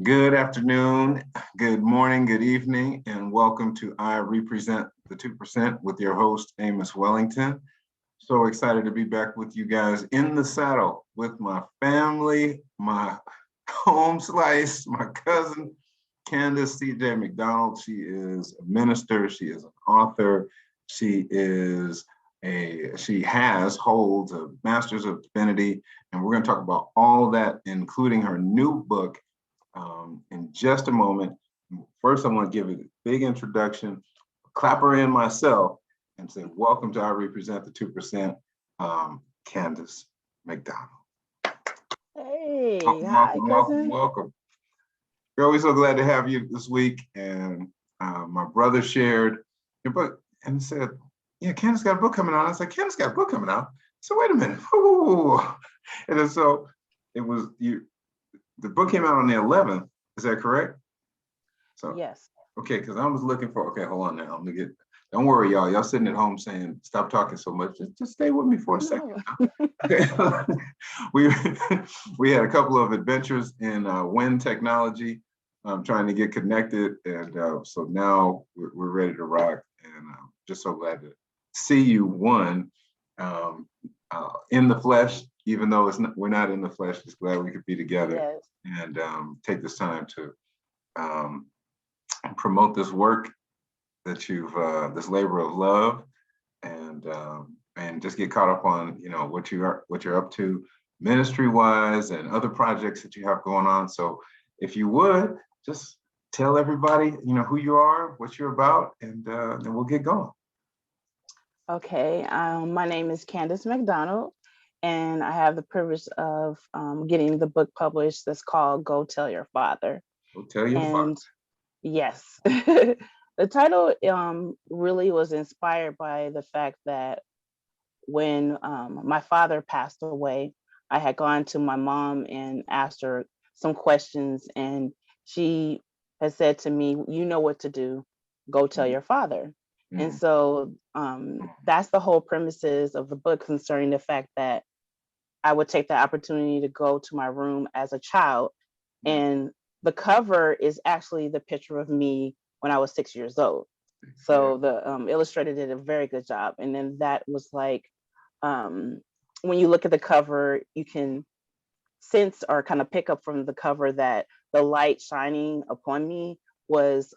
Good afternoon, good morning, good evening, and welcome to I Represent the 2% with your host, Amos Wellington. So excited to be back with you guys in the saddle with my family, my home slice, my cousin, Candyse Mcdonald. She is a minister, she is an author, holds a Master's of Divinity, and we're going to talk about all that, including her new book, in just a moment. First, I want to give a big introduction, clap her in myself, and say, welcome to I Represent the 2%, Candyse Mcdonald. Hey, Welcome, hi, welcome, welcome, cousin. welcome. We're always so glad to have you this week. And my brother shared your book and said, yeah, Candyse got a book coming out. I said, Candyse got a book coming out. So wait a minute. Ooh. And then, so it was you. The book came out on the 11th. Is that correct? So Yes. okay, because I was looking for. Okay, hold on now. I'm gonna get. Don't worry, y'all. Y'all sitting at home saying, "Stop talking so much." Just stay with me for a second. Okay. we we had a couple of adventures in wind technology. Trying to get connected, and so now we're ready to rock. And just so glad to see you. Um, in the flesh, even though we're not in the flesh. Just glad we could be together Yes. and take this time to promote this work that you've this labor of love, and just get caught up on what you're up to ministry wise and other projects that you have going on. So if you would just tell everybody who you are, what you're about, and then we'll get going. Okay. My name is Candyse Mcdonald, and I have the privilege of getting the book published that's called Go Tell Your Father. We'll tell you. And yes, the title really was inspired by the fact that when my father passed away, I had gone to my mom and asked her some questions, and she had said to me, "You know what to do. Go tell your father." And so that's the whole premises of the book, concerning the fact that I would take the opportunity to go to my room as a child, and the cover is actually the picture of me when I was 6 years old. So the illustrator did a very good job. And then that was like, when you look at the cover, you can sense or kind of pick up from the cover that the light shining upon me was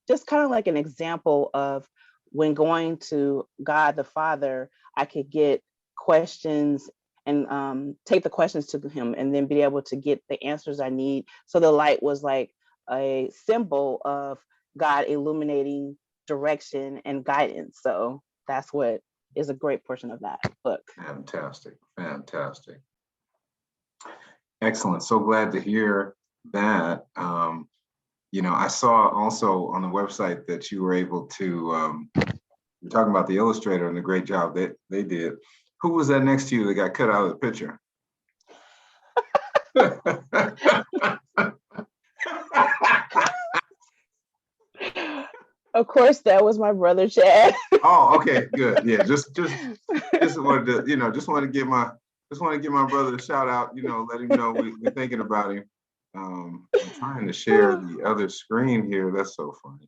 just kind of like an example of when going to God the Father, I could get questions and take the questions to him and then be able to get the answers I need. So the light was like a symbol of God illuminating direction and guidance. So that's what is a great portion of that book. Fantastic, fantastic. Excellent. So glad to hear that. I saw also on the website that you were able to, you're talking about the Illustrator and the great job that they did. Who was that next to you that got cut out of the picture? Of course, that was my brother Chad. Oh, okay, good. Yeah, just wanted to, just want to give my brother a shout out. Let him know we're thinking about him. I'm trying to share the other screen here. That's so funny.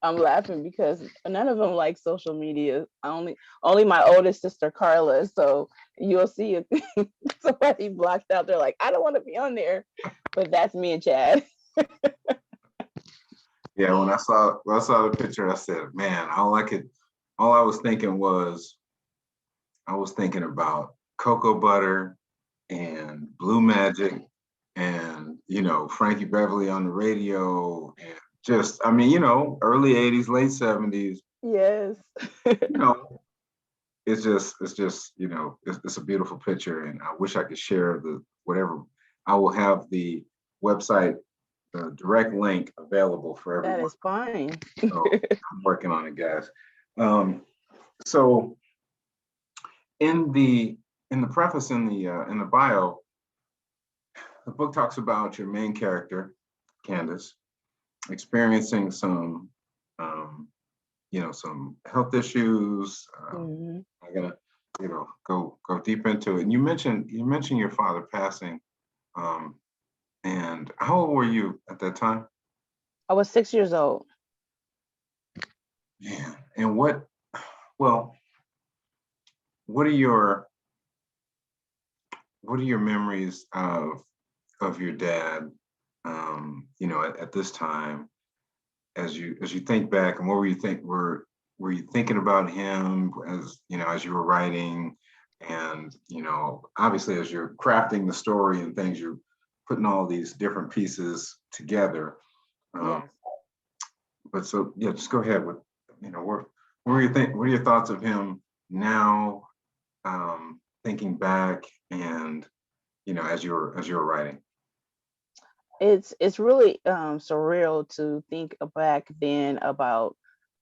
I'm laughing because none of them like social media. Only my oldest sister Carla. So you'll see somebody blocked out. They're like, I don't want to be on there, but that's me and Chad. Yeah, when I saw the picture, I said, man, all I was thinking about cocoa butter and Blue Magic and Frankie Beverly on the radio, and just early 80s, late 70s. Yes. It's a beautiful picture, and I wish I could share the whatever. I will have the website, the direct link available for everyone. That is fine. So I'm working on it, guys. So in the preface, in the bio, the book talks about your main character, Candyse, experiencing some some health issues. I'm gonna go deep into it. And you mentioned your father passing And how old were you at that time? I was 6 years old. Yeah. And well, what are your memories of your dad, at this time, as you think back, and what were you thinking about him as you were writing, and obviously as you're crafting the story and things, you're putting all these different pieces together. Um, Yes. but so yeah, just go ahead with what are your thoughts of him now, thinking back, and as you were writing. It's really surreal to think back then about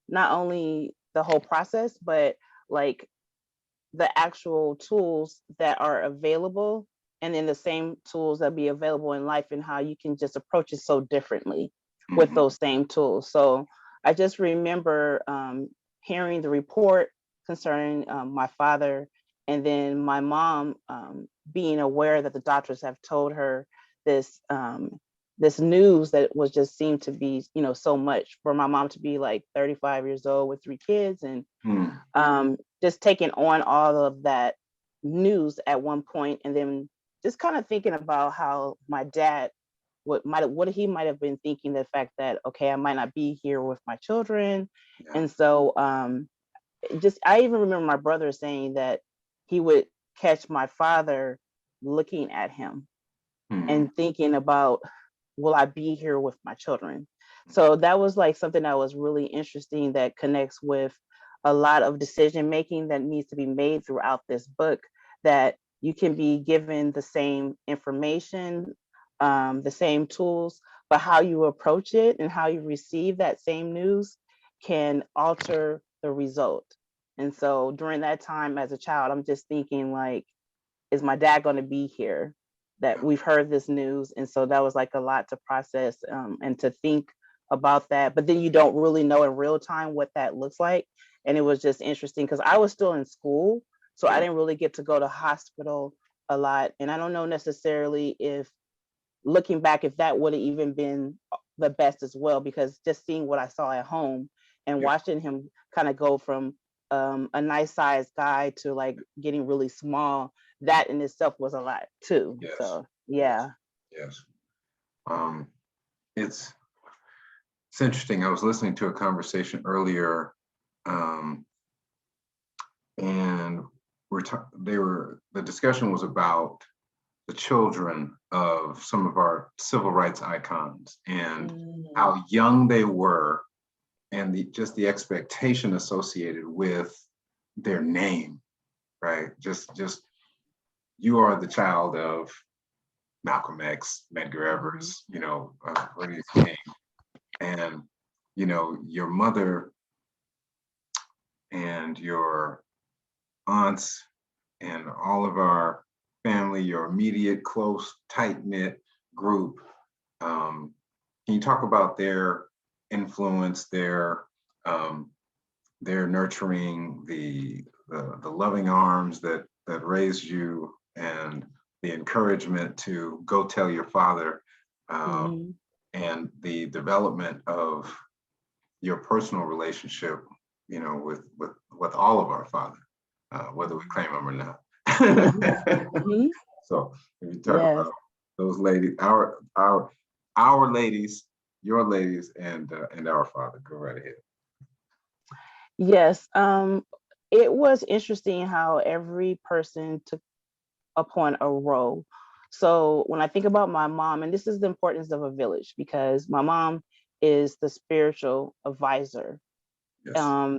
not only the whole process, but like the actual tools that are available, and then the same tools that be available in life, and how you can just approach it so differently with Mhm. those same tools. So I just remember hearing the report concerning my father, and then my mom being aware that the doctors have told her this this news that was just seemed to be, so much for my mom to be like 35 years old with 3 kids, and Mm. just taking on all of that news at one point, and then just kind of thinking about how my dad, what he might have been thinking, the fact that, okay, I might not be here with my children. Yeah. And so just I even remember my brother saying that he would catch my father looking at him Mhm. and thinking about, will I be here with my children? So that was like something that was really interesting, that connects with a lot of decision making that needs to be made throughout this book, that you can be given the same information, the same tools, but how you approach it and how you receive that same news can alter the result. And so during that time as a child, I'm just thinking like, is my dad going to be here? That we've heard this news. And so that was like a lot to process, and to think about that. But then you don't really know in real time what that looks like. And it was just interesting because I was still in school. So I Yeah. didn't really get to go to hospital a lot. And I don't know necessarily if, looking back, if that would have even been the best as well, because just seeing what I saw at home and Yeah. watching him kind of go from a nice sized guy to like getting really small, that in itself was a lot too. Yes. So Yes. yeah. Yes. Um, it's it's interesting. I was listening to a conversation earlier, um, and the discussion was about the children of some of our civil rights icons and Mm, how young they were, and just the expectation associated with their name, right? Just you are the child of Malcolm X, Medgar mhm, Evers, Rodney King, and your mother and your aunts and all of our family, your immediate, close, tight knit group. Um, can you talk about their influence, um, their nurturing, the loving arms that raised you, and the encouragement to go tell your father, uh, mhm. and the development of your personal relationship, with all of our father, whether we claim them or not. Mhm, mhm. So if you talk Yes. about those ladies, our ladies, your ladies, and our father, go right ahead. Yes. It was interesting how every person took upon a role. So when I think about my mom, and this is the importance of a village, because my mom is the spiritual advisor, Yes,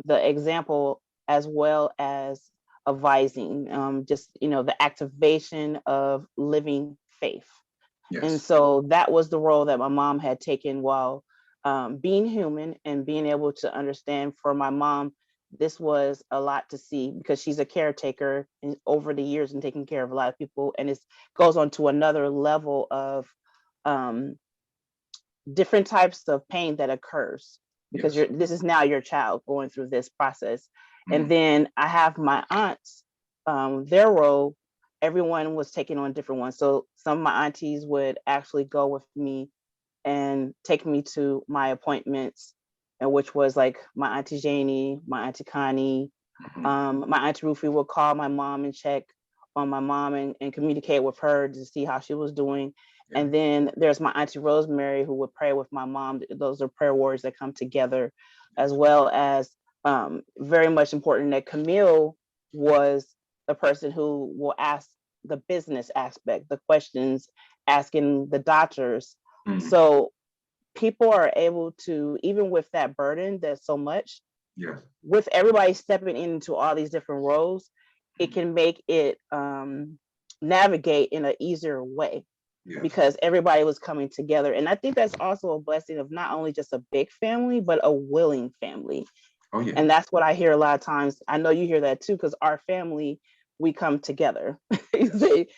the example, as well as advising, just, the activation of living faith. And yes, so that was the role that my mom had taken, while being human and being able to understand. For my mom, this was a lot to see, because she's a caretaker over the years and taking care of a lot of people. And it goes on to another level of um, different types of pain that occurs, because yes. this is now your child going through this process. And Mm, then I have my aunts, their role. everyone was taking on different ones. So some of my aunties would actually go with me and take me to my appointments, and which was like my auntie Janie, my auntie Connie, my auntie Rufy would call my mom and check on my mom and communicate with her to see how she was doing. Yeah. And then there's my auntie Rosemary who would pray with my mom. Those are prayer warriors that come together, as well as very much important that Camille was the person who will ask the business aspect, the questions, asking the doctors. So people are able to, even with that burden, that's so much, Yes. with everybody stepping into all these different roles, it can make it navigate in an easier way. Yes. Because everybody was coming together. And I think that's also a blessing of not only just a big family, but a willing family. Oh, yeah. And that's what I hear a lot of times. I know you hear that too, because our family, we come together. It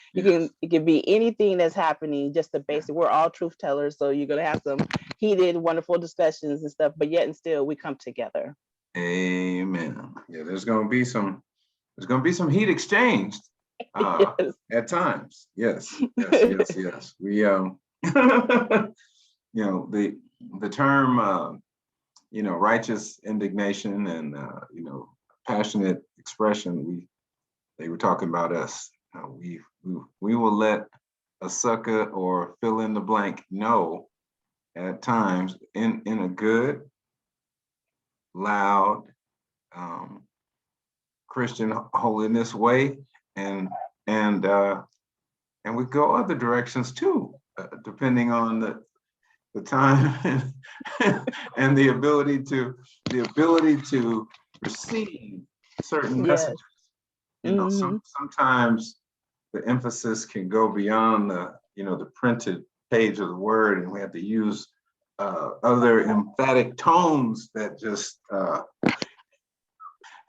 can be anything that's happening, just the basic. We're all truth tellers, so you're gonna have some heated, wonderful discussions and stuff, but yet and still we come together. Amen. Yeah, there's gonna be some heat exchanged Yes. at times. Yes. We you know, the term righteous indignation and passionate expression, they were talking about us. We will let a sucker or fill in the blank know at times in a good, loud, Christian holiness way, and we go other directions too, depending on the time and the ability to receive certain messages. Sometimes the emphasis can go beyond the printed page of the word, and we have to use other emphatic tones that just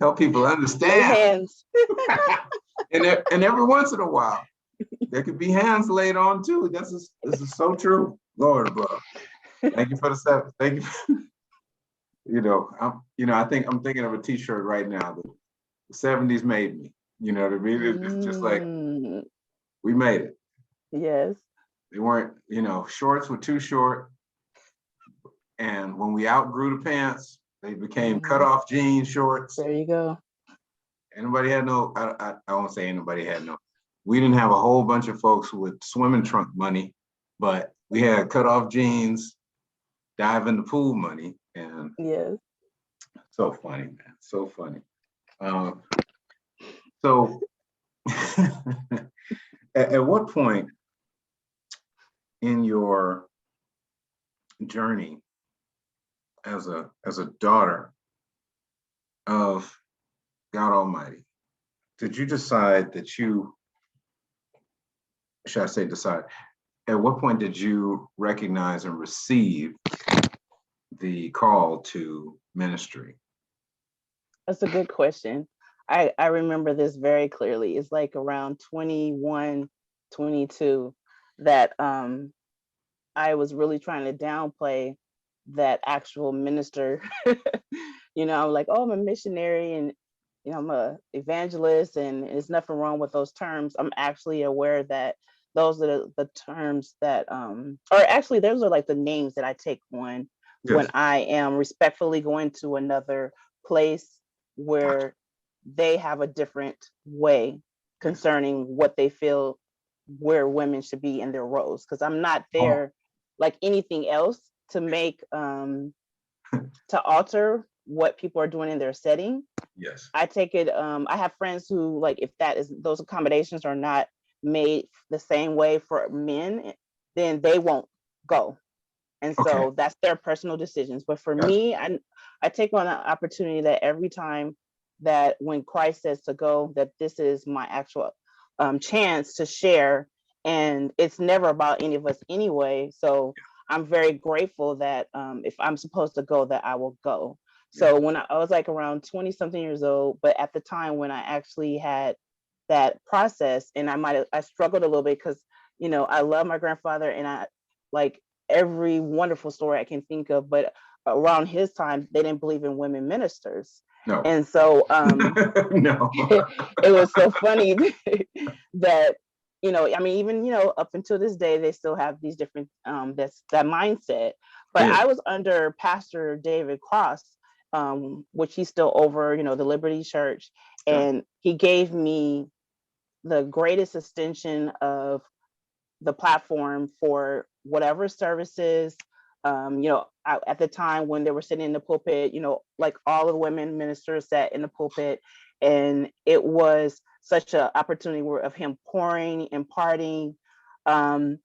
help people understand. and every once in a while, there could be hands laid on too. This is so true. Lord above. Thank you for the set. Thank you. I think I'm thinking of a T-shirt right now. The 70s made me. You know what I mean? It's just like we made it. Yes. They weren't. Shorts were too short, and when we outgrew the pants, they became cut-off jean shorts. There you go. Anybody had no? I won't say anybody had no. We didn't have a whole bunch of folks with swimming trunk money, but we had cut-off jeans, dive in the pool money, and yes. So funny, man. So funny. So at what point in your journey as a daughter of God Almighty did you decide that at what point did you recognize and receive the call to ministry? That's a good question. I remember this very clearly. It's like around 21, 22 that I was really trying to downplay that actual minister. I'm like, oh, I'm a missionary and I'm a evangelist, and there's nothing wrong with those terms. I'm actually aware that those are the terms that or actually those are like the names that I take on when I am respectfully going to another place where they have a different way concerning what they feel where women should be in their roles, because I'm not there like anything else to make to alter what people are doing in their setting. Yes. I take it I have friends who, like, if those accommodations are not made the same way for men, then they won't go. And so that's their personal decisions. But for me, I take on an opportunity that every time that when Christ says to go, that this is my actual chance to share. And it's never about any of us anyway. So I'm very grateful that if I'm supposed to go, that I will go. So when I was like around 20 something years old, but at the time when I actually had that process, and I struggled a little bit because, I love my grandfather and I like every wonderful story I can think of, but around his time, they didn't believe in women ministers. No. And so No. it was so funny that, I mean, even, up until this day, they still have these different, that mindset. But Yeah. I was under Pastor David Cross, which he's still over, the Liberty Church. Okay. And he gave me the greatest extension of the platform for whatever services. At the time when they were sitting in the pulpit, like all of the women ministers sat in the pulpit, and it was such an opportunity of him pouring, imparting. Nice.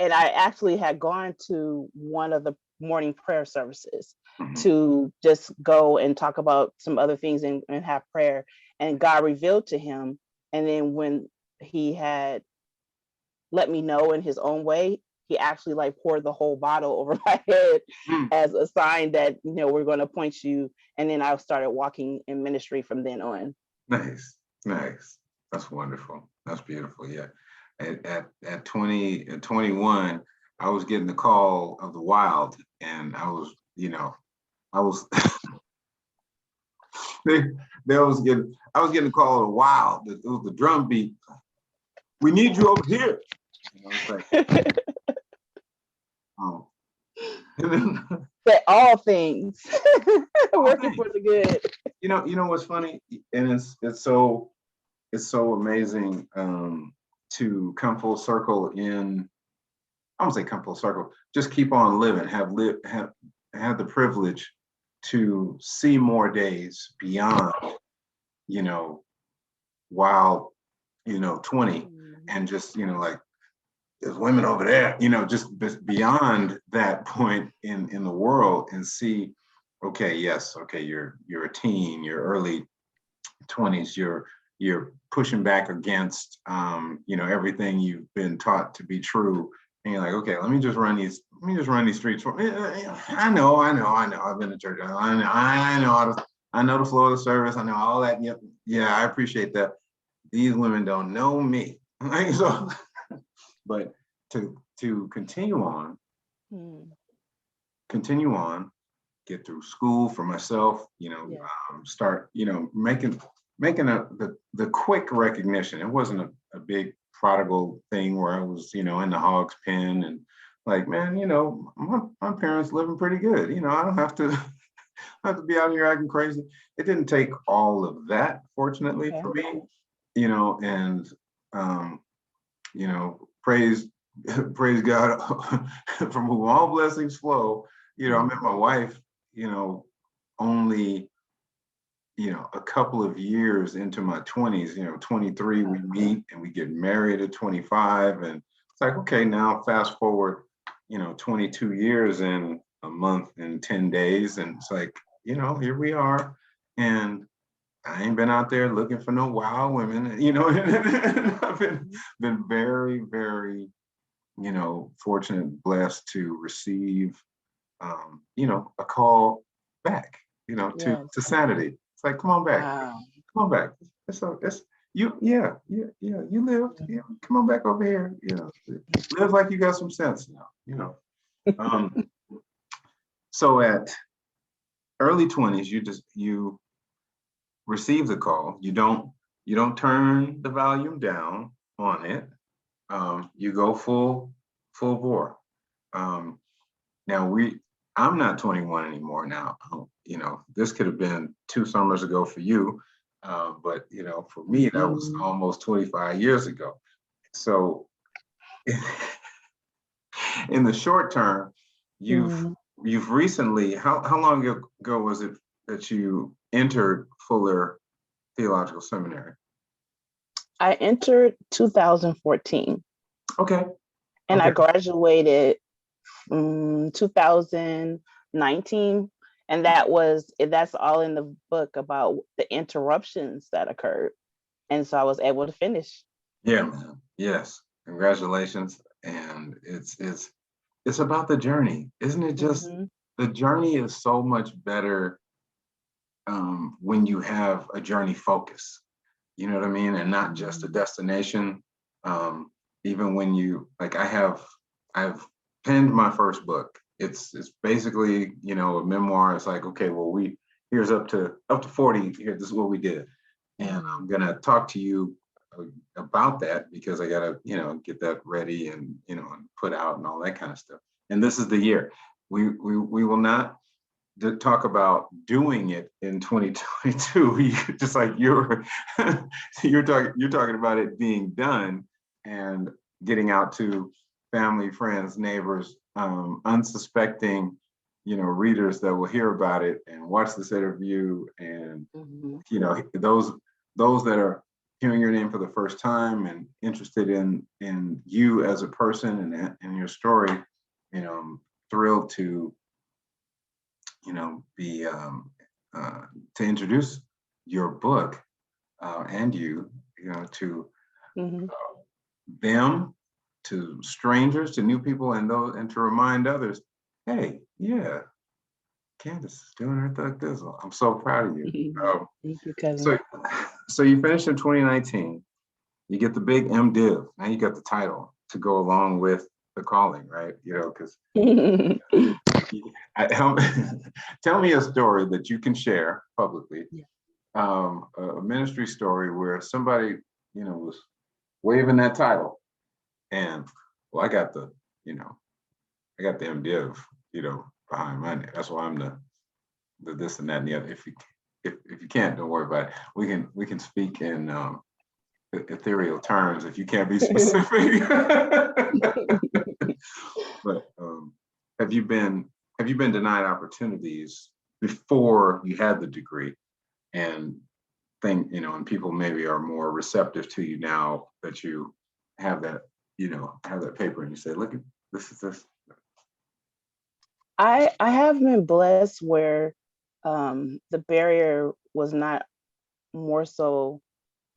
And I actually had gone to one of the morning prayer services Mhm. to just go and talk about some other things and have prayer. And God revealed to him. And then when he had let me know in his own way, he actually like poured the whole bottle over my head Mm. as a sign that, we're going to appoint you. And then I started walking in ministry from then on. Nice. Nice. That's wonderful. That's beautiful. Yeah. At 20 and 21, I was getting the call of the wild, and I was they I was getting the call of the wild. It was the drum beat. We need you over here. It's like, oh. But all things working for the good. You know what's funny, and it's so amazing to come full circle in. I don't say come full circle. Just keep on living. Have the privilege to see more days beyond, while 20, and just like there's women over there, just beyond that point in the world, and see, okay, yes, okay, you're a teen, you're early 20s, you're pushing back against everything you've been taught to be true, and you're like, okay, let me just run these streets. I know, I've been to church, I know the flow of the service, I know all that. Yep, yeah, I appreciate that. These women don't know me. So, but to continue on, get through school for myself, start, making the quick recognition. It wasn't a big prodigal thing where I was, in the hog's pen and like, man, my parents living pretty good. I don't have to have to be out here acting crazy. It didn't take all of that, fortunately, for me, and praise praise God from whom all blessings flow. I met my wife, only a couple of years into my 20s. 23 we meet and we get married at 25, and it's like, okay, now fast forward 22 years in a month and 10 days, and it's like, here we are, and I ain't been out there looking for no wild women. I've been very, very fortunate, blessed to receive a call back, to sanity. It's like, come on back. Wow. Come on back. It's you, yeah, you lived. Yeah, come on back over here. Live like you got some sense now, So at early 20s, you receive the call. You don't turn the volume down on it. You go full bore. Now I'm not 21 anymore now. This could have been 2 summers ago for you, but for me that was almost 25 years ago. So in the short term, you've recently, how long ago was it that you entered Fuller Theological Seminary? I entered 2014. Okay. And I graduated 2019. And that's all in the book about the interruptions that occurred. And so I was able to finish. Yeah, man. Yes. Congratulations. And it's about the journey, isn't it? Just the journey is so much better when you have a journey focus. You know what I mean? And not just a destination. Even when you, like, I've penned my first book. It's basically, a memoir. It's like, okay, well, we here's up to 40. Here, this is what we did. And I'm gonna talk to you about that because I gotta, get that ready and and put out and all that kind of stuff. And this is the year. We will not talk about doing it in 2022. Just like you're talking about it being done and getting out to family, friends, neighbors, unsuspecting, readers that will hear about it and watch this interview, and those that are hearing your name for the first time and interested in you as a person and your story. I'm thrilled to be to introduce your book and you to them, to strangers, to new people, and to remind others, hey, yeah, Candyse is doing her Thug Thizzle. I'm so proud of you. Thank you, cousin. So you finished in 2019. You get the big MDiv. Now you got the title to go along with the calling, right? Because tell me a story that you can share publicly, a ministry story where somebody, was waving that title, and well, I got the MDiv, behind my name. That's why I'm the this and that and the other. If you can't, don't worry about it. We can speak in ethereal terms if you can't be specific. But have you been denied opportunities before you had the degree, and and people maybe are more receptive to you now that you have that paper and you say, look, this is this. I have been blessed where the barrier was not more so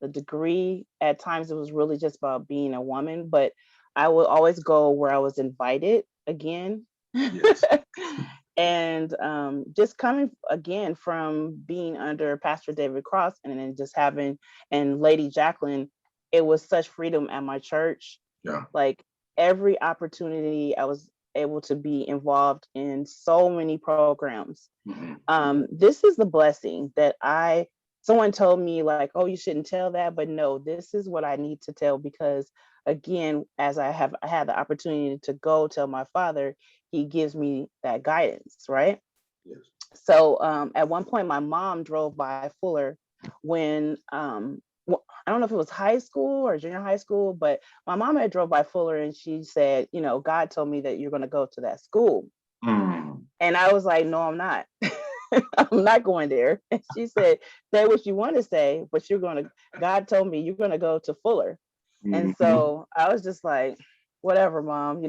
the degree. At times it was really just about being a woman, but I would always go where I was invited again. Yes. And just coming again from being under Pastor David Cross and then just having, and Lady Jacqueline, it was such freedom at my church. Yeah. Like every opportunity I was able to be involved in so many programs. This is the blessing that someone told me, like, oh, you shouldn't tell that, but no, this is what I need to tell, because again, as I had the opportunity to go tell my father, he gives me that guidance, right? Yes. So at one point my mom drove by Fuller when I don't know if it was high school or junior high school, but my mom had drove by Fuller and she said, God told me that you're going to go to that school. And I was like, no, I'm not. I'm not going there. And she said, say what you want to say, but God told me you're going to go to Fuller. And so I was just like, whatever, mom,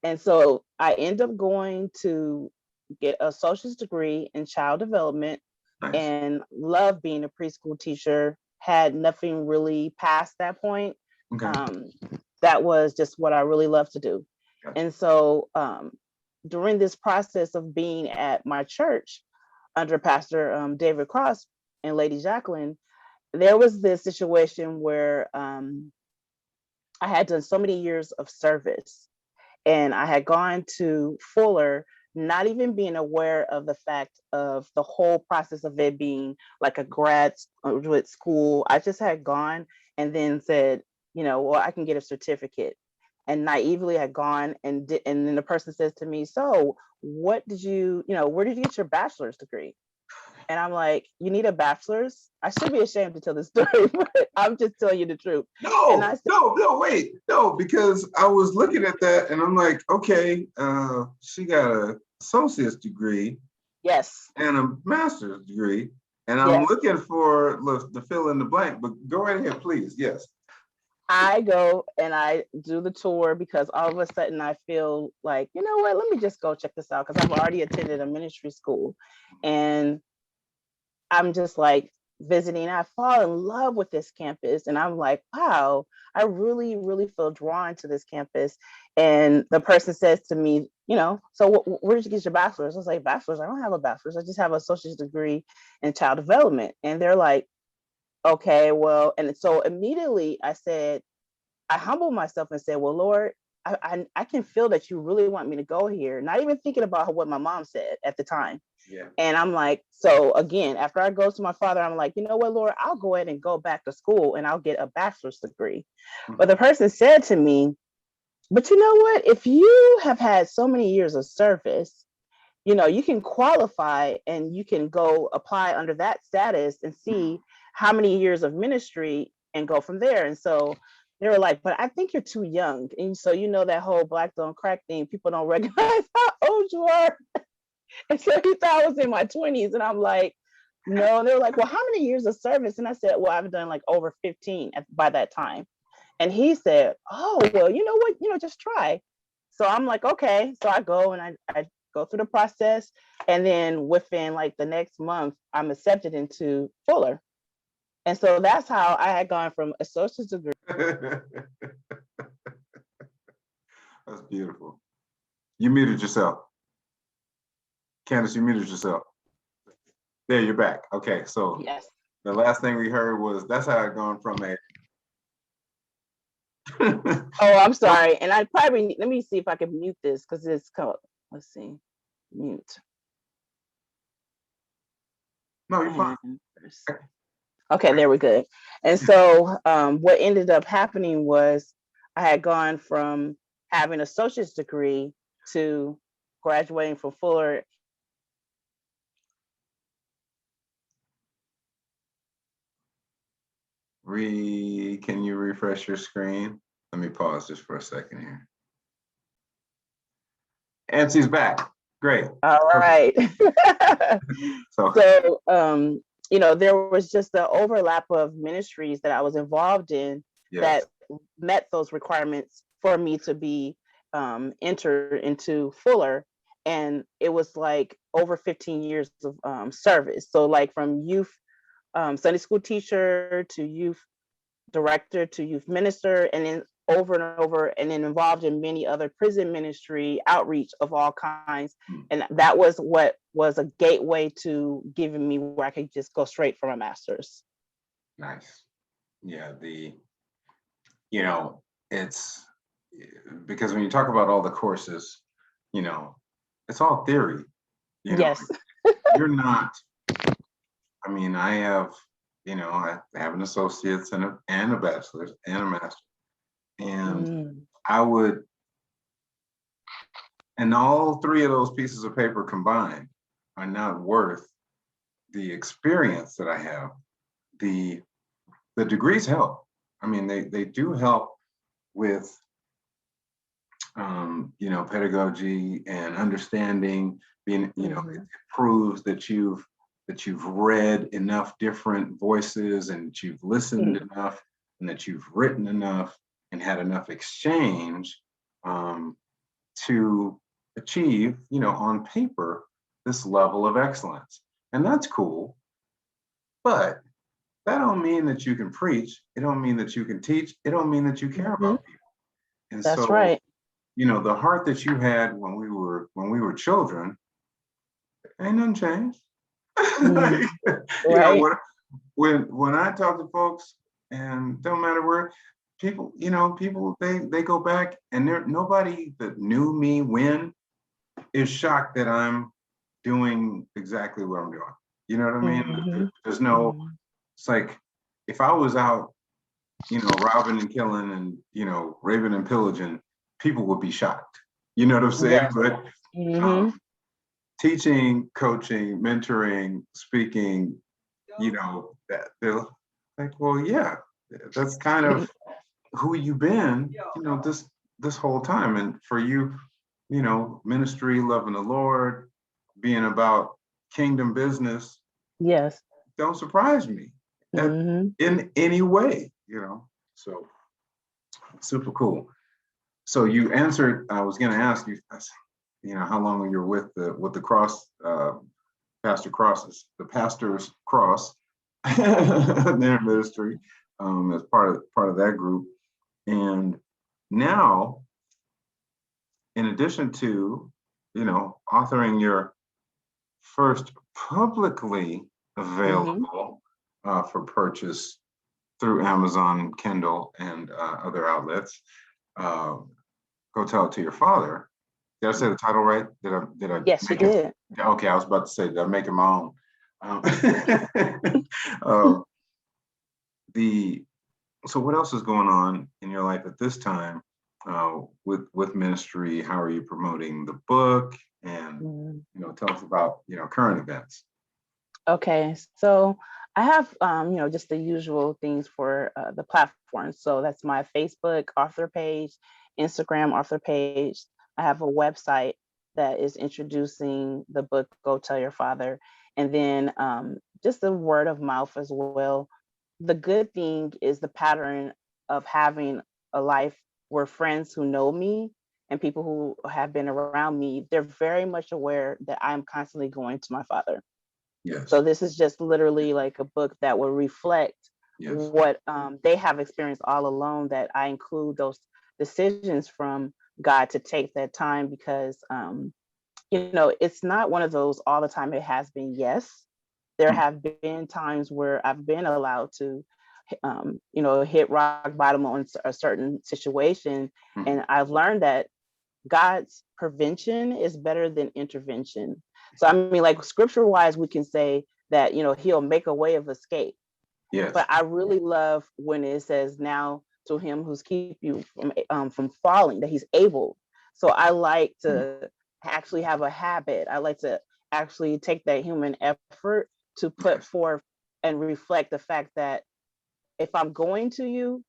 And so I end up going to get a associate's degree in child development. Nice. And love being a preschool teacher. Had nothing really past that point. Okay. That was just what I really love to do. Gotcha. And so during this process of being at my church under Pastor David Cross and Lady Jacqueline, there was this situation where I had done so many years of service, and I had gone to Fuller, not even being aware of the fact of the whole process of it being like a graduate school. I just had gone and then said, well, I can get a certificate. And naively had gone and then the person says to me, so what did you, where did you get your bachelor's degree? And I'm like, you need a bachelor's? I should be ashamed to tell this story, but I'm just telling you the truth. No, because I was looking at that and I'm like, okay, she got an associate's degree. Yes. And a master's degree. And I'm looking for the fill in the blank, but go right ahead, please. Yes. I go and I do the tour because all of a sudden I feel like, you know what, let me just go check this out, because I've already attended a ministry school. And I'm just like visiting. I fall in love with this campus. And I'm like, wow, I really, really feel drawn to this campus. And the person says to me, so where did you get your bachelor's? I was like, bachelor's? I don't have a bachelor's. I just have an associate's degree in child development. And they're like, okay, well, and so immediately I humbled myself and said, well, Lord, I can feel that you really want me to go here. Not even thinking about what my mom said at the time. Yeah. And I'm like, so again, after I go to my father, I'm like, you know what, Lord, I'll go ahead and go back to school and I'll get a bachelor's degree. But the person said to me, but you know what, if you have had so many years of service, you know, you can qualify and you can go apply under that status and see how many years of ministry and go from there. And so they were like, but I think you're too young. And so, you know, that whole black don't crack thing, people don't recognize how old you are. And so he thought I was in my 20s. And I'm like, no. They were like, well, how many years of service? And I said, well, I've done like over 15 by that time. And he said, oh, well, you know what, you know, just try. So I'm like, okay. So I go and I go through the process. And then within like the next month, I'm accepted into Fuller. And so that's how I had gone from associate's degree. That's beautiful. You muted yourself. Candice, you muted yourself. There, you're back. Okay, so Yes. the last thing we heard was that's how I've gone from a Oh, I'm sorry. And I probably, let me see if I can mute this because it's called, let's see, mute. No, you're fine. Okay, there we go. And so what ended up happening was I had gone from having an associate's degree to graduating from Fuller. Can you refresh your screen? Let me pause just for a second here. Angie's back. Great. All right. So, you know, there was just the overlap of ministries that I was involved in that met those requirements for me to be entered into Fuller. And it was like over 15 years of service. So like from youth Sunday school teacher to youth director to youth minister, and then over and over, and then involved in many other prison ministry outreach of all kinds. And that was what was a gateway to giving me where I could just go straight for my master's. Nice. Yeah, you know, it's because when you talk about all the courses, you know, it's all theory. You know, yes. You're not, I mean, I have, you know, I have an associate's and a bachelor's and a master's. And I would, and all three of those pieces of paper combined are not worth the experience that I have. The degrees help. I mean, they do help with, you know, pedagogy and understanding. Being, you know, it proves that you've read enough different voices and that you've listened enough and that you've written enough and had enough exchange to achieve, you know, on paper, this level of excellence. And that's cool. But that don't mean that you can preach. It don't mean that you can teach. It don't mean that you care about people. And that's so, right. You know, the heart that you had when we were children, ain't nothing changed. Right. You know, when I talk to folks, and don't matter where, people, you know, people they go back and nobody that knew me when is shocked that I'm doing exactly what I'm doing. You know what I mean? There's no, it's like if I was out, you know, robbing and killing and, you know, raping and pillaging, people would be shocked. You know what I'm saying? Yes. But teaching, coaching, mentoring, speaking, you know, that they're like, well, yeah, that's kind of who you've been, you know, this whole time. And for you, you know, ministry, loving the Lord, being about kingdom business, yes, don't surprise me in any way, you know. So super cool. So you answered, I was going to ask you, you know, how long you're with the cross, Pastor Crosses, the Pastor's Cross, their ministry, as part of that group. And now, in addition to, you know, authoring your first publicly available for purchase through Amazon, Kindle, and other outlets. Go Go Tell It to Your Father. Did I say the title right? Did I Yes, you make it? did. Okay, I was about to say, did I make it my own? Um, uh, the so what else is going on in your life at this time with ministry? How are you promoting the book? And Mhm. tell us about current events. Okay, so I have just the usual things for the platform. So that's my Facebook author page, Instagram author page. I have a website that is introducing the book Go Tell Your Father, and then just the word of mouth as well. The good thing is the pattern of having a life where friends who know me and people who have been around me, they're very much aware that I'm constantly going to my father. Yes. So this is just literally like a book that will reflect Yes. what they have experienced all alone, that I include those decisions from God to take that time, because it's not one of those all the time it has been yes. There Mm. have been times where I've been allowed to hit rock bottom on a certain situation, Mm. and I've learned that God's prevention is better than intervention. So I mean, like scripture wise, we can say that he'll make a way of escape. But Yes. I really love when it says, "Now to him who's keep you from falling, that he's able." So I like Mm. to actually have a habit. I like to actually take that human effort to put Yes. forth and reflect the fact that if I'm going to you,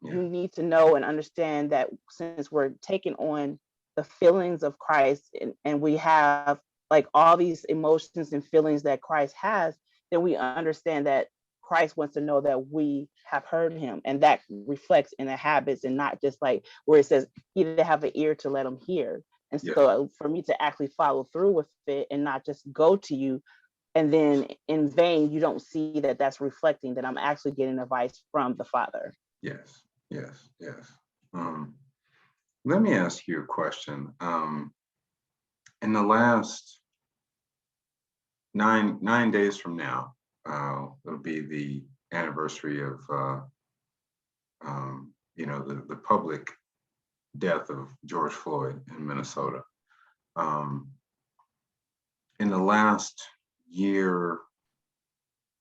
Yeah. you need to know and understand that since we're taking on the feelings of Christ, and we have like all these emotions and feelings that Christ has, then we understand that Christ wants to know that we have heard him. And that reflects in the habits, and not just like where it says, he didn't have an ear to let him hear. And Yes. so for me to actually follow through with it and not just go to you, and then in vain, you don't see that that's reflecting that I'm actually getting advice from the Father. Yes. Yes. Yes. Let me ask you a question. In the last nine days from now, it'll be the anniversary of the public death of George Floyd in Minnesota. Um, in the last year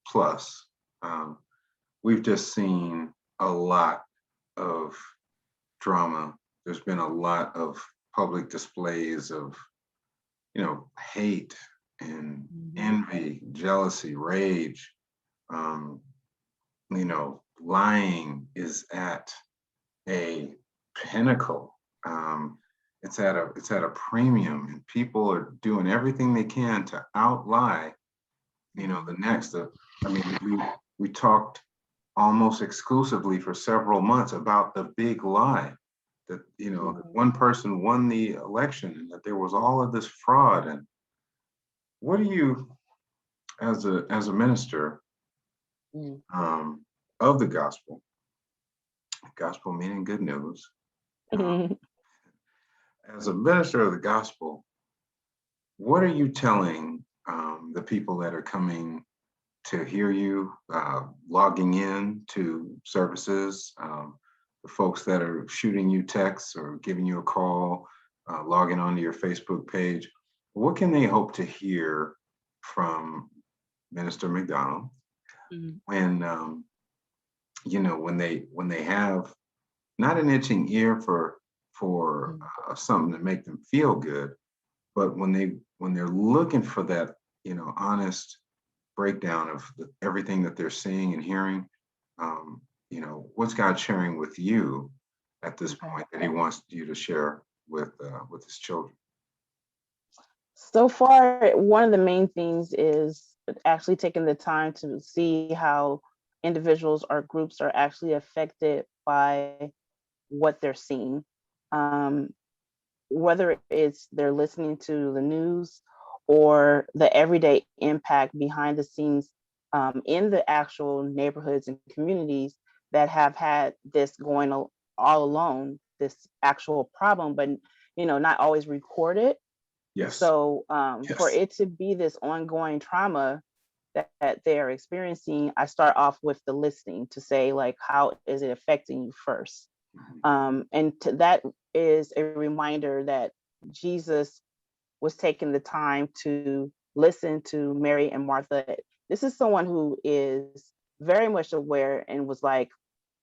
plus, we've just seen a lot of drama. There's been a lot of public displays of, hate and envy, jealousy, rage. Um, Lying is at a pinnacle. It's at a premium, and people are doing everything they can to outlie, the next. I mean, we talked almost exclusively for several months about the big lie that that one person won the election and that there was all of this fraud. And what do you, as a minister Mhm. um, of the gospel meaning good news, uh, as a minister of the gospel, what are you telling the people that are coming to hear you, logging in to services, the folks that are shooting you texts or giving you a call, logging onto your Facebook page? What can they hope to hear from Minister McDonald Mhm. when when they have not an itching ear for Mhm. something to make them feel good, but when they're looking for that honest breakdown of everything that they're seeing and hearing, what's God sharing with you at this Okay. point that He wants you to share with His children? So far, one of the main things is actually taking the time to see how individuals or groups are actually affected by what they're seeing. Um, Whether it's they're listening to the news or the everyday impact behind the scenes in the actual neighborhoods and communities that have had this going all alone, this actual problem, but not always recorded. Yes. So for Yes. it to be this ongoing trauma that they are experiencing, I start off with the listening to say, like, how is it affecting you first? Mhm. And to that is a reminder that Jesus was taking the time to listen to Mary and Martha. This is someone who is very much aware and was like,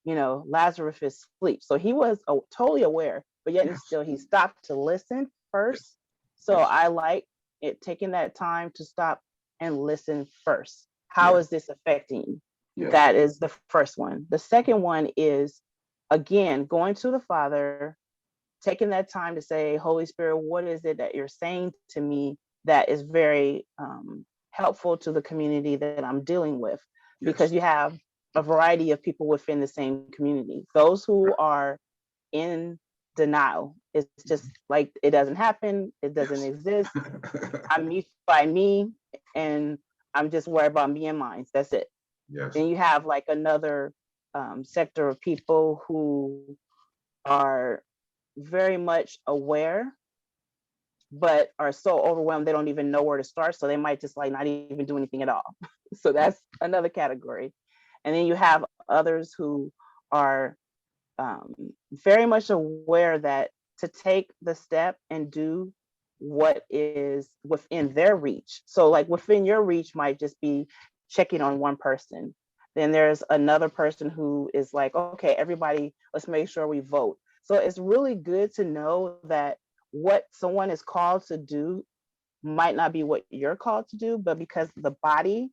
Lazarus is asleep. So he was totally aware, but yet and Yes. still he stopped to listen first. So Yes. I like it, taking that time to stop and listen first. How Yes. is this affecting you? Yes. That is the first one. The second one is, again, going to the Father, taking that time to say, Holy Spirit, what is it that you're saying to me that is very helpful to the community that I'm dealing with? Yes. Because you have a variety of people within the same community. Those who are in denial, it's just like it doesn't happen, it doesn't exist. I'm me by me, and I'm just worried about me and mine. That's it. Yes. Then you have like another sector of people who are very much aware, but are so overwhelmed they don't even know where to start. So they might just like not even do anything at all. So that's another category. And then you have others who are very much aware that to take the step and do what is within their reach. So like within your reach might just be checking on one person. Then there's another person who is like, okay, everybody, let's make sure we vote. So it's really good to know that what someone is called to do might not be what you're called to do, but because the body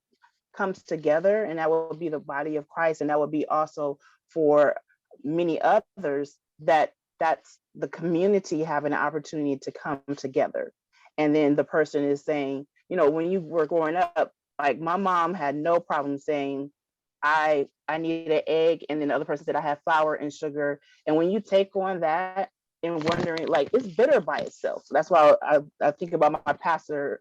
comes together, and that will be the body of Christ, and that would be also for many others, that's the community having an opportunity to come together. And then the person is saying, when you were growing up, like my mom had no problem saying, I need an egg, and then the other person said I have flour and sugar. And when you take on that and wondering, like, it's bitter by itself. That's why I think about my pastor,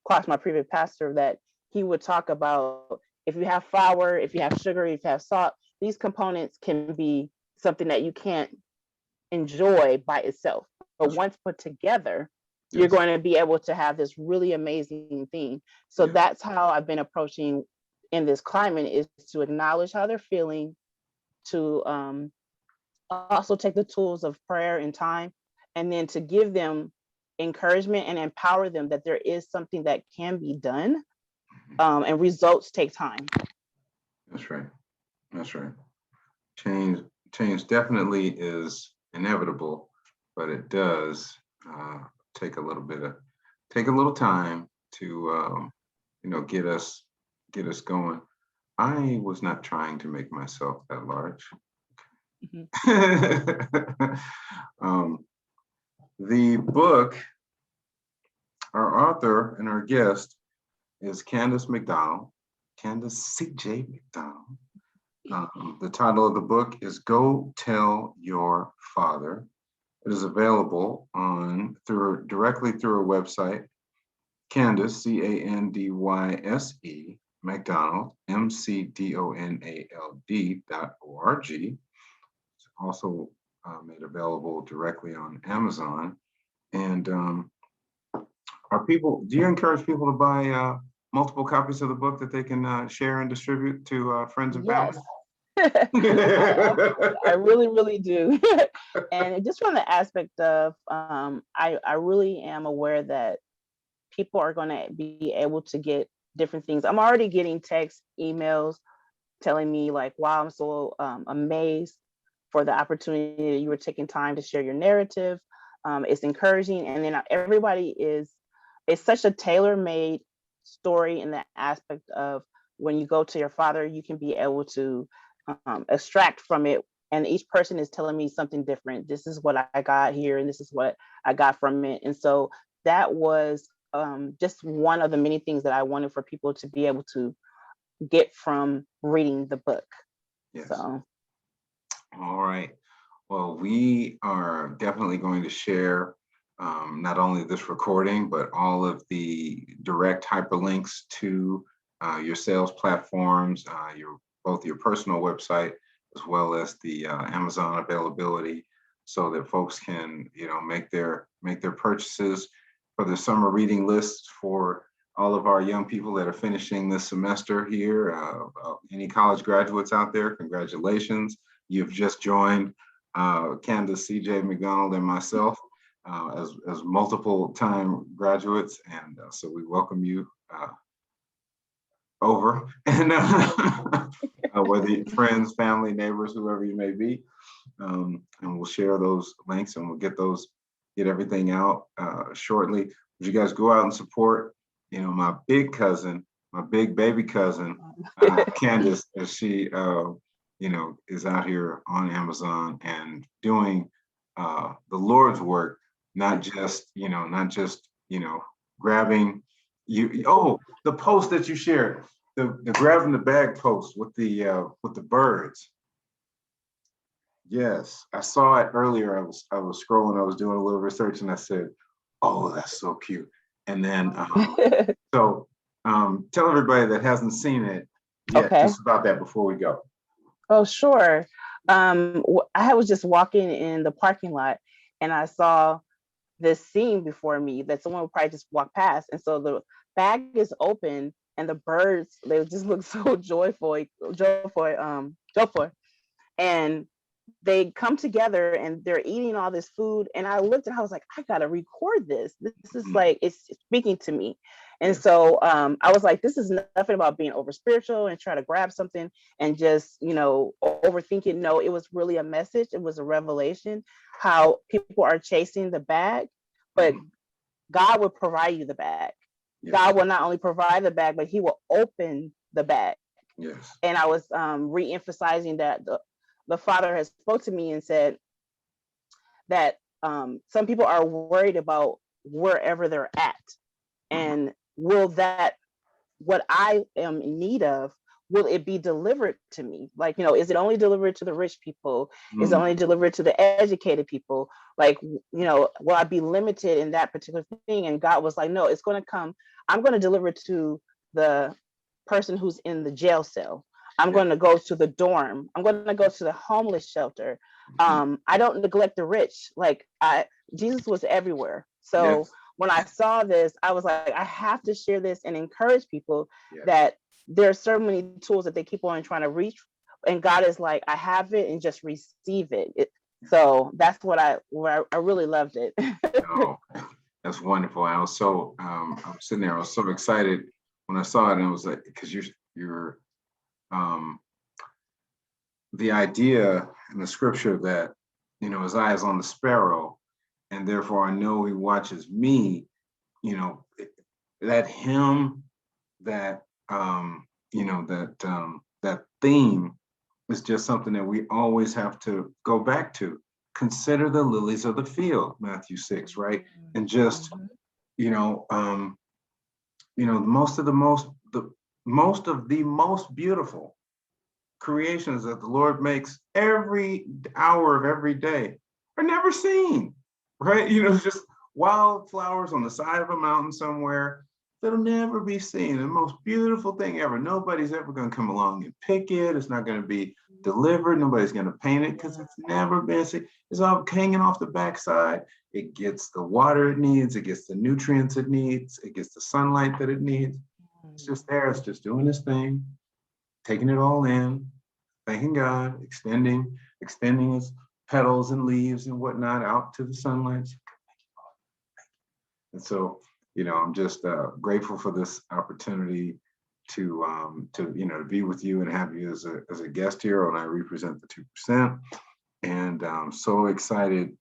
Clark, my previous pastor, that he would talk about, if you have flour, if you have sugar, if you have salt, these components can be something that you can't enjoy by itself. But once put together, you're going to be able to have this really amazing thing. So that's how I've been approaching in this climate, is to acknowledge how they're feeling, to also take the tools of prayer and time, and then to give them encouragement and empower them that there is something that can be done, and results take time. That's right. That's right. Change definitely is inevitable, but it does take a little time to get us going. I was not trying to make myself that large. The book, our author and our guest is Candyse Mcdonald, Candyse C.J. McDonald. The title of the book is Go Tell Your Father. It is available directly through our website, Candyse, Candyse, McDonald, MCDONALD.org. It's also made available directly on Amazon. And do you encourage people to buy multiple copies of the book that they can share and distribute to friends and family? Yes. I really, really do. And just from the aspect of, I really am aware that people are going to be able to get different things. I'm already getting texts, emails telling me like, wow, I'm so amazed for the opportunity that you were taking time to share your narrative. It's encouraging. And then it's such a tailor-made story in the aspect of, when you go to your father, you can be able to extract from it. And each person is telling me something different. This is what I got here, and this is what I got from it. And so that was just one of the many things that I wanted for people to be able to get from reading the book. Yes. So. All right. Well, we are definitely going to share not only this recording, but all of the direct hyperlinks to your sales platforms, both your personal website as well as the Amazon availability, so that folks can make their purchases for the summer reading lists for all of our young people that are finishing this semester here. Any college graduates out there, congratulations. You've just joined Candyse CJ McDonald and myself as multiple time graduates. And so we welcome you over. And whether you're friends, family, neighbors, whoever you may be. And we'll share those links and we'll get everything out shortly. Would you guys go out and support, my big cousin, my big baby cousin, Candyse, as she, is out here on Amazon and doing the Lord's work, not just grabbing you. Oh, the post that you shared, the grabbing the bag post with the birds. Yes, I saw it earlier. I was scrolling, I was doing a little research and I said, oh, that's so cute. And then, tell everybody that hasn't seen it yet, Okay. just about that before we go. Oh, sure. I was just walking in the parking lot and I saw this scene before me that someone would probably just walk past. And so the bag is open and the birds, they just look so joyful. And they come together and they're eating all this food. And I looked and I was like, I gotta record this. This is like, it's speaking to me. And so I was like, this is nothing about being over spiritual and try to grab something and just, overthink it. No, it was really a message. It was a revelation how people are chasing the bag, but God will provide you the bag. Yes. God will not only provide the bag, but he will open the bag. Yes. And I was re-emphasizing that the Father has spoke to me and said that some people are worried about wherever they're at. And will that, what I am in need of, will it be delivered to me? Like, is it only delivered to the rich people? Is it only delivered to the educated people? Like, will I be limited in that particular thing? And God was like, no, it's going to come. I'm going to deliver to the person who's in the jail cell. I'm going to go to the dorm. I'm going to go to the homeless shelter. I don't neglect the rich. Like Jesus was everywhere. So when I saw this, I was like, I have to share this and encourage people that there are so many tools that they keep on trying to reach. And God is like, I have it and just receive it. So that's what I really loved it. Oh, that's wonderful. I was so, I was sitting there, I was so excited when I saw it, and it was like, because you're the idea in the scripture that, his eye is on the sparrow, and therefore I know he watches me, that hymn, that, that theme is just something that we always have to go back to. Consider the lilies of the field, Matthew 6, right? And just, most of the most beautiful creations that the Lord makes every hour of every day are never seen, right? Just wildflowers on the side of a mountain somewhere that'll never be seen. The most beautiful thing ever. Nobody's ever going to come along and pick it. It's not going to be delivered. Nobody's going to paint it because it's never been seen. It's all hanging off the backside. It gets the water it needs. It gets the nutrients it needs. It gets the sunlight that it needs. It's just there. It's just doing its thing, taking it all in, thanking God, extending its petals and leaves and whatnot out to the sunlight. And so, I'm just grateful for this opportunity to be with you and have you as a guest here on I Represent the 2%. And I'm so excited,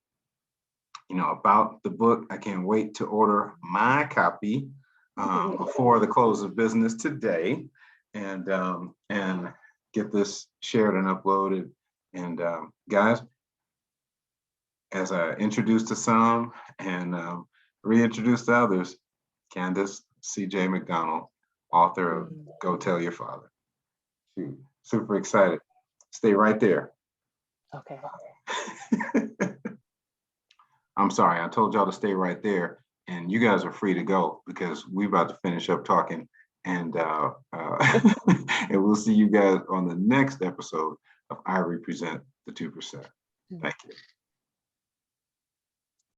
about the book. I can't wait to order my copy before the close of business today, and get this shared and uploaded. And guys, as I introduced to some and reintroduced to others, Candyse CJ McDonald, author of Go Tell Your Father. Shoot, super excited. Stay right there. Okay. I'm sorry, I told y'all to stay right there, and you guys are free to go because we're about to finish up talking, and and we'll see you guys on the next episode of I Represent the 2%. Thank you.